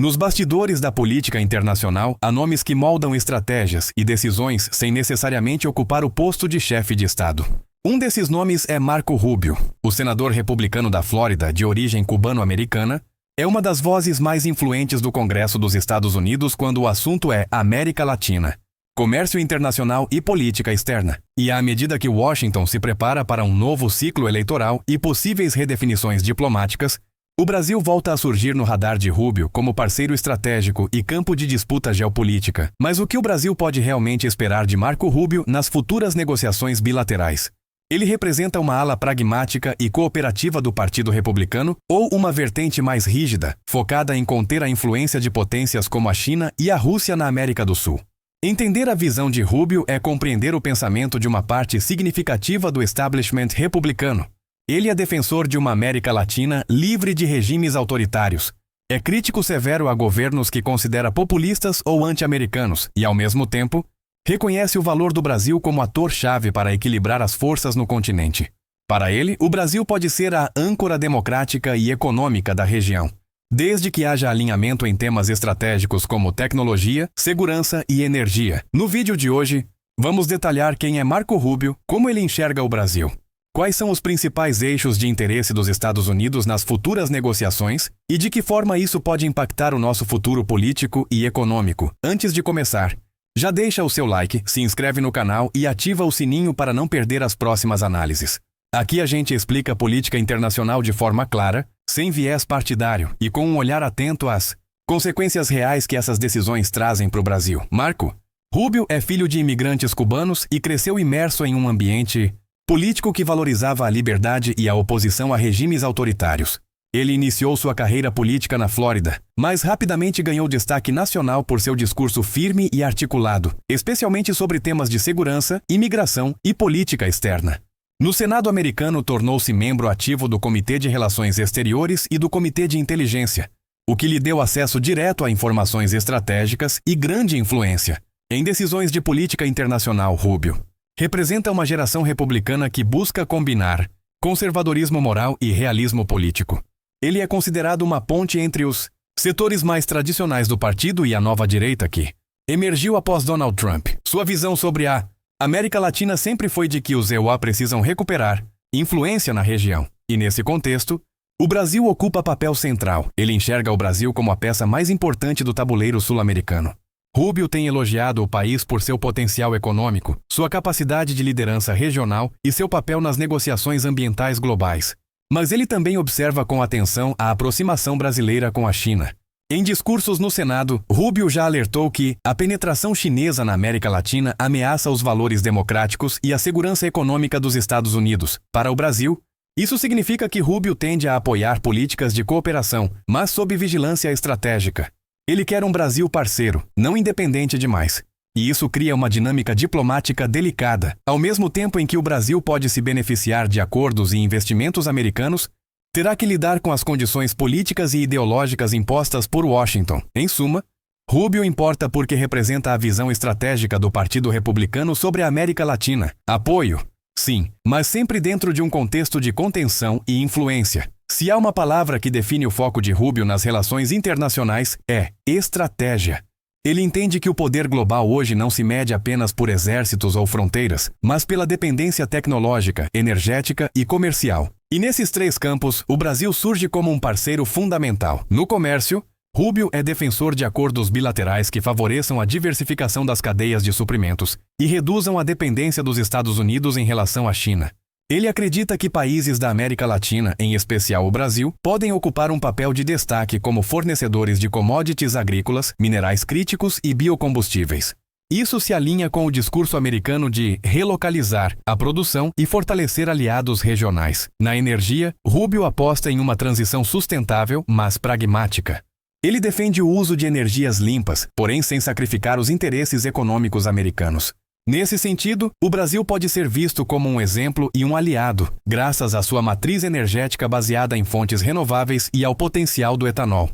Nos bastidores da política internacional, há nomes que moldam estratégias e decisões sem necessariamente ocupar o posto de chefe de Estado. Um desses nomes é Marco Rubio. O senador republicano da Flórida, de origem cubano-americana, é uma das vozes mais influentes do Congresso dos Estados Unidos quando o assunto é América Latina, comércio internacional e política externa. E à medida que Washington se prepara para um novo ciclo eleitoral e possíveis redefinições diplomáticas, o Brasil volta a surgir no radar de Rubio como parceiro estratégico e campo de disputa geopolítica. Mas o que o Brasil pode realmente esperar de Marco Rubio nas futuras negociações bilaterais? Ele representa uma ala pragmática e cooperativa do Partido Republicano ou uma vertente mais rígida, focada em conter a influência de potências como a China e a Rússia na América do Sul? Entender a visão de Rubio é compreender o pensamento de uma parte significativa do establishment republicano. Ele é defensor de uma América Latina livre de regimes autoritários. É crítico severo a governos que considera populistas ou anti-americanos e, ao mesmo tempo, reconhece o valor do Brasil como ator-chave para equilibrar as forças no continente. Para ele, o Brasil pode ser a âncora democrática e econômica da região, desde que haja alinhamento em temas estratégicos como tecnologia, segurança e energia. No vídeo de hoje, vamos detalhar quem é Marco Rubio, como ele enxerga o Brasil, quais são os principais eixos de interesse dos Estados Unidos nas futuras negociações e de que forma isso pode impactar o nosso futuro político e econômico. Antes de começar, já deixa o seu like, se inscreve no canal e ativa o sininho para não perder as próximas análises. Aqui a gente explica política internacional de forma clara, sem viés partidário e com um olhar atento às consequências reais que essas decisões trazem para o Brasil. Marco Rubio é filho de imigrantes cubanos e cresceu imerso em um ambiente político que valorizava a liberdade e a oposição a regimes autoritários. Ele iniciou sua carreira política na Flórida, mas rapidamente ganhou destaque nacional por seu discurso firme e articulado, especialmente sobre temas de segurança, imigração e política externa. No Senado americano, tornou-se membro ativo do Comitê de Relações Exteriores e do Comitê de Inteligência, o que lhe deu acesso direto a informações estratégicas e grande influência em decisões de política internacional. Rubio representa uma geração republicana que busca combinar conservadorismo moral e realismo político. Ele é considerado uma ponte entre os setores mais tradicionais do partido e a nova direita que emergiu após Donald Trump. Sua visão sobre a América Latina sempre foi de que os EUA precisam recuperar influência na região. E nesse contexto, o Brasil ocupa papel central. Ele enxerga o Brasil como a peça mais importante do tabuleiro sul-americano. Rubio tem elogiado o país por seu potencial econômico, sua capacidade de liderança regional e seu papel nas negociações ambientais globais. Mas ele também observa com atenção a aproximação brasileira com a China. Em discursos no Senado, Rubio já alertou que a penetração chinesa na América Latina ameaça os valores democráticos e a segurança econômica dos Estados Unidos. Para o Brasil, isso significa que Rubio tende a apoiar políticas de cooperação, mas sob vigilância estratégica. Ele quer um Brasil parceiro, não independente demais. E isso cria uma dinâmica diplomática delicada. Ao mesmo tempo em que o Brasil pode se beneficiar de acordos e investimentos americanos, terá que lidar com as condições políticas e ideológicas impostas por Washington. Em suma, Rubio importa porque representa a visão estratégica do Partido Republicano sobre a América Latina. Apoio, sim, mas sempre dentro de um contexto de contenção e influência. Se há uma palavra que define o foco de Rubio nas relações internacionais, é estratégia. Ele entende que o poder global hoje não se mede apenas por exércitos ou fronteiras, mas pela dependência tecnológica, energética e comercial. E nesses três campos, o Brasil surge como um parceiro fundamental. No comércio, Rubio é defensor de acordos bilaterais que favoreçam a diversificação das cadeias de suprimentos e reduzam a dependência dos Estados Unidos em relação à China. Ele acredita que países da América Latina, em especial o Brasil, podem ocupar um papel de destaque como fornecedores de commodities agrícolas, minerais críticos e biocombustíveis. Isso se alinha com o discurso americano de relocalizar a produção e fortalecer aliados regionais. Na energia, Rubio aposta em uma transição sustentável, mas pragmática. Ele defende o uso de energias limpas, porém sem sacrificar os interesses econômicos americanos. Nesse sentido, o Brasil pode ser visto como um exemplo e um aliado, graças à sua matriz energética baseada em fontes renováveis e ao potencial do etanol.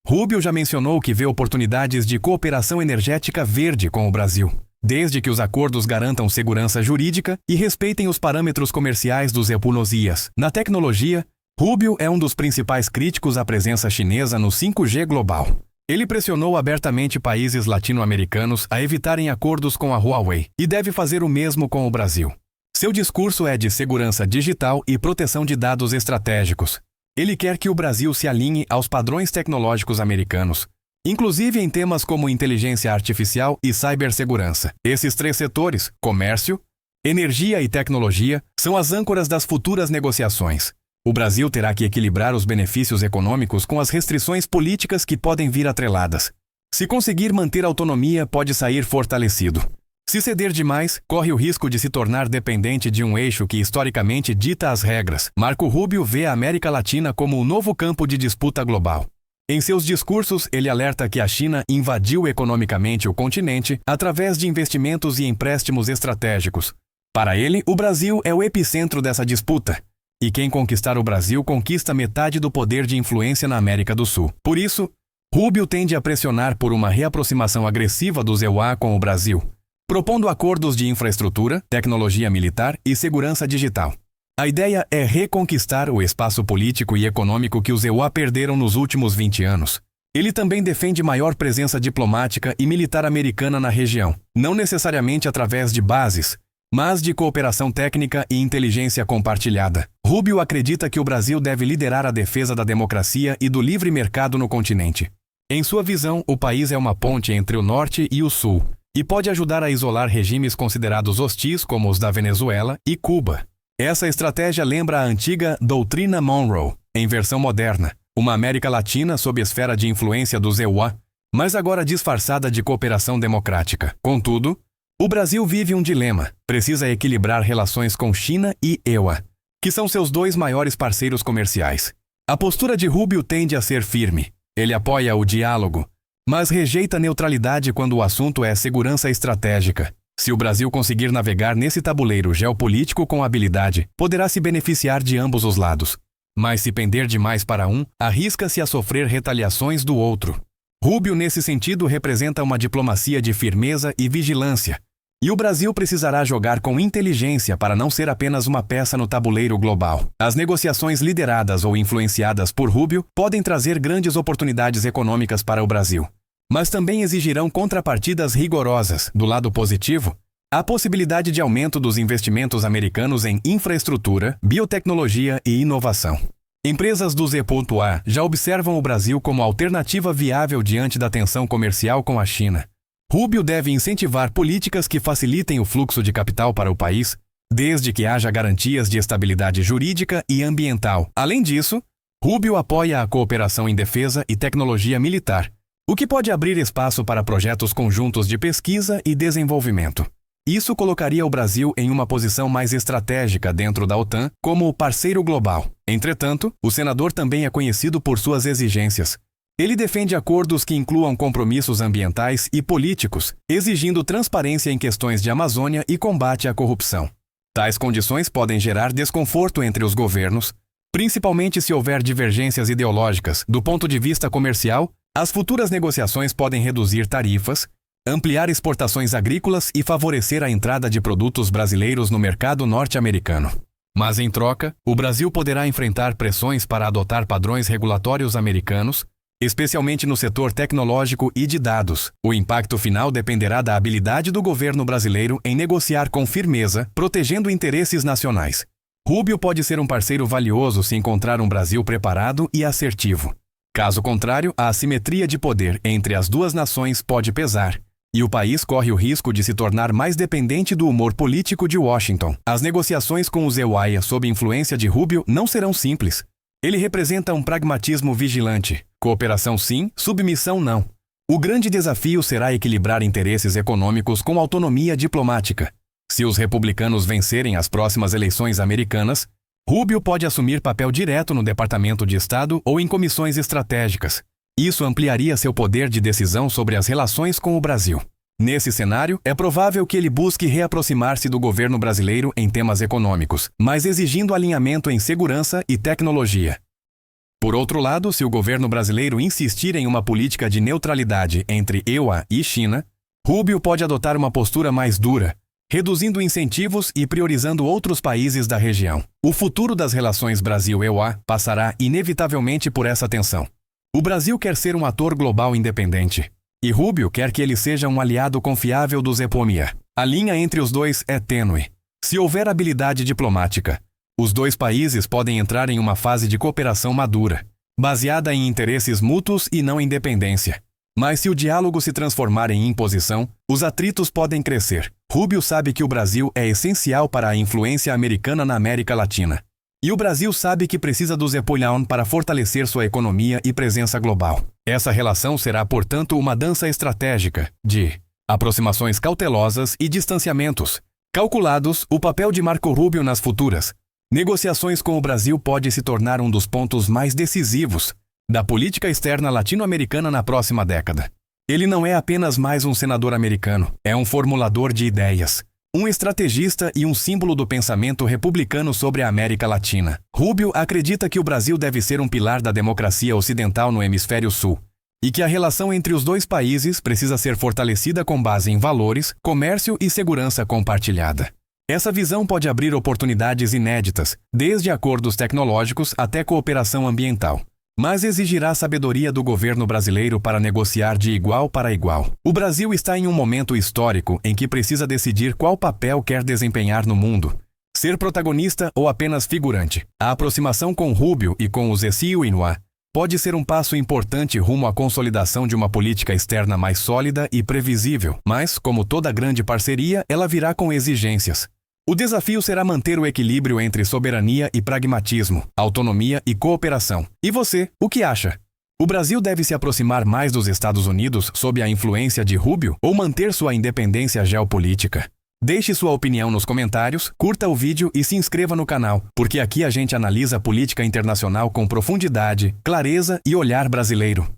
Rubio já mencionou que vê oportunidades de cooperação energética verde com o Brasil, desde que os acordos garantam segurança jurídica e respeitem os parâmetros comerciais dos EPUNOSIAs. Na tecnologia, Rubio é um dos principais críticos à presença chinesa no 5G global. Ele pressionou abertamente países latino-americanos a evitarem acordos com a Huawei e deve fazer o mesmo com o Brasil. Seu discurso é de segurança digital e proteção de dados estratégicos. Ele quer que o Brasil se alinhe aos padrões tecnológicos americanos, inclusive em temas como inteligência artificial e cibersegurança. Esses três setores, comércio, energia e tecnologia, são as âncoras das futuras negociações. O Brasil terá que equilibrar os benefícios econômicos com as restrições políticas que podem vir atreladas. Se conseguir manter autonomia, pode sair fortalecido. Se ceder demais, corre o risco de se tornar dependente de um eixo que historicamente dita as regras. Marco Rubio vê a América Latina como um novo campo de disputa global. Em seus discursos, ele alerta que a China invadiu economicamente o continente através de investimentos e empréstimos estratégicos. Para ele, o Brasil é o epicentro dessa disputa. E quem conquistar o Brasil conquista metade do poder de influência na América do Sul. Por isso, Rubio tende a pressionar por uma reaproximação agressiva dos EUA com o Brasil, propondo acordos de infraestrutura, tecnologia militar e segurança digital. A ideia é reconquistar o espaço político e econômico que os EUA perderam nos últimos 20 anos. Ele também defende maior presença diplomática e militar americana na região, não necessariamente através de bases, mas de cooperação técnica e inteligência compartilhada. Rubio acredita que o Brasil deve liderar a defesa da democracia e do livre mercado no continente. Em sua visão, o país é uma ponte entre o norte e o sul, e pode ajudar a isolar regimes considerados hostis como os da Venezuela e Cuba. Essa estratégia lembra a antiga Doutrina Monroe, em versão moderna, uma América Latina sob esfera de influência dos EUA, mas agora disfarçada de cooperação democrática. Contudo, o Brasil vive um dilema. Precisa equilibrar relações com China e EUA, que são seus dois maiores parceiros comerciais. A postura de Rubio tende a ser firme. Ele apoia o diálogo, mas rejeita a neutralidade quando o assunto é segurança estratégica. Se o Brasil conseguir navegar nesse tabuleiro geopolítico com habilidade, poderá se beneficiar de ambos os lados. Mas se pender demais para um, arrisca-se a sofrer retaliações do outro. Rubio, nesse sentido, representa uma diplomacia de firmeza e vigilância. E o Brasil precisará jogar com inteligência para não ser apenas uma peça no tabuleiro global. As negociações lideradas ou influenciadas por Rubio podem trazer grandes oportunidades econômicas para o Brasil, mas também exigirão contrapartidas rigorosas. Do lado positivo, há possibilidade de aumento dos investimentos americanos em infraestrutura, biotecnologia e inovação. Empresas do Z.A. já observam o Brasil como alternativa viável diante da tensão comercial com a China. Rubio deve incentivar políticas que facilitem o fluxo de capital para o país, desde que haja garantias de estabilidade jurídica e ambiental. Além disso, Rubio apoia a cooperação em defesa e tecnologia militar, o que pode abrir espaço para projetos conjuntos de pesquisa e desenvolvimento. Isso colocaria o Brasil em uma posição mais estratégica dentro da OTAN como parceiro global. Entretanto, o senador também é conhecido por suas exigências. Ele defende acordos que incluam compromissos ambientais e políticos, exigindo transparência em questões de Amazônia e combate à corrupção. Tais condições podem gerar desconforto entre os governos, principalmente se houver divergências ideológicas. Do ponto de vista comercial, as futuras negociações podem reduzir tarifas, ampliar exportações agrícolas e favorecer a entrada de produtos brasileiros no mercado norte-americano. Mas, em troca, o Brasil poderá enfrentar pressões para adotar padrões regulatórios americanos, especialmente no setor tecnológico e de dados. O impacto final dependerá da habilidade do governo brasileiro em negociar com firmeza, protegendo interesses nacionais. Rubio pode ser um parceiro valioso se encontrar um Brasil preparado e assertivo. Caso contrário, a assimetria de poder entre as duas nações pode pesar, e o país corre o risco de se tornar mais dependente do humor político de Washington. As negociações com os EUA sob influência de Rubio não serão simples. Ele representa um pragmatismo vigilante. Cooperação sim, submissão não. O grande desafio será equilibrar interesses econômicos com autonomia diplomática. Se os republicanos vencerem as próximas eleições americanas, Rubio pode assumir papel direto no Departamento de Estado ou em comissões estratégicas. Isso ampliaria seu poder de decisão sobre as relações com o Brasil. Nesse cenário, é provável que ele busque reaproximar-se do governo brasileiro em temas econômicos, mas exigindo alinhamento em segurança e tecnologia. Por outro lado, se o governo brasileiro insistir em uma política de neutralidade entre EUA e China, Rubio pode adotar uma postura mais dura, reduzindo incentivos e priorizando outros países da região. O futuro das relações Brasil-EUA passará inevitavelmente por essa tensão. O Brasil quer ser um ator global independente. E Rubio quer que ele seja um aliado confiável do Zepomia. A linha entre os dois é tênue. Se houver habilidade diplomática, os dois países podem entrar em uma fase de cooperação madura, baseada em interesses mútuos e não em dependência. Mas se o diálogo se transformar em imposição, os atritos podem crescer. Rubio sabe que o Brasil é essencial para a influência americana na América Latina. E o Brasil sabe que precisa do Zepolhão para fortalecer sua economia e presença global. Essa relação será, portanto, uma dança estratégica de aproximações cautelosas e distanciamentos. Calculados, o papel de Marco Rubio nas futuras negociações com o Brasil pode se tornar um dos pontos mais decisivos da política externa latino-americana na próxima década. Ele não é apenas mais um senador americano, é um formulador de ideias, um estrategista e um símbolo do pensamento republicano sobre a América Latina. Rubio acredita que o Brasil deve ser um pilar da democracia ocidental no hemisfério sul, e que a relação entre os dois países precisa ser fortalecida com base em valores, comércio e segurança compartilhada. Essa visão pode abrir oportunidades inéditas, desde acordos tecnológicos até cooperação ambiental. Mas exigirá sabedoria do governo brasileiro para negociar de igual para igual. O Brasil está em um momento histórico em que precisa decidir qual papel quer desempenhar no mundo. Ser protagonista ou apenas figurante. A aproximação com Rubio e com o Zécio Inouye pode ser um passo importante rumo à consolidação de uma política externa mais sólida e previsível. Mas, como toda grande parceria, ela virá com exigências. O desafio será manter o equilíbrio entre soberania e pragmatismo, autonomia e cooperação. E você, o que acha? O Brasil deve se aproximar mais dos Estados Unidos sob a influência de Rubio ou manter sua independência geopolítica? Deixe sua opinião nos comentários, curta o vídeo e se inscreva no canal, porque aqui a gente analisa a política internacional com profundidade, clareza e olhar brasileiro.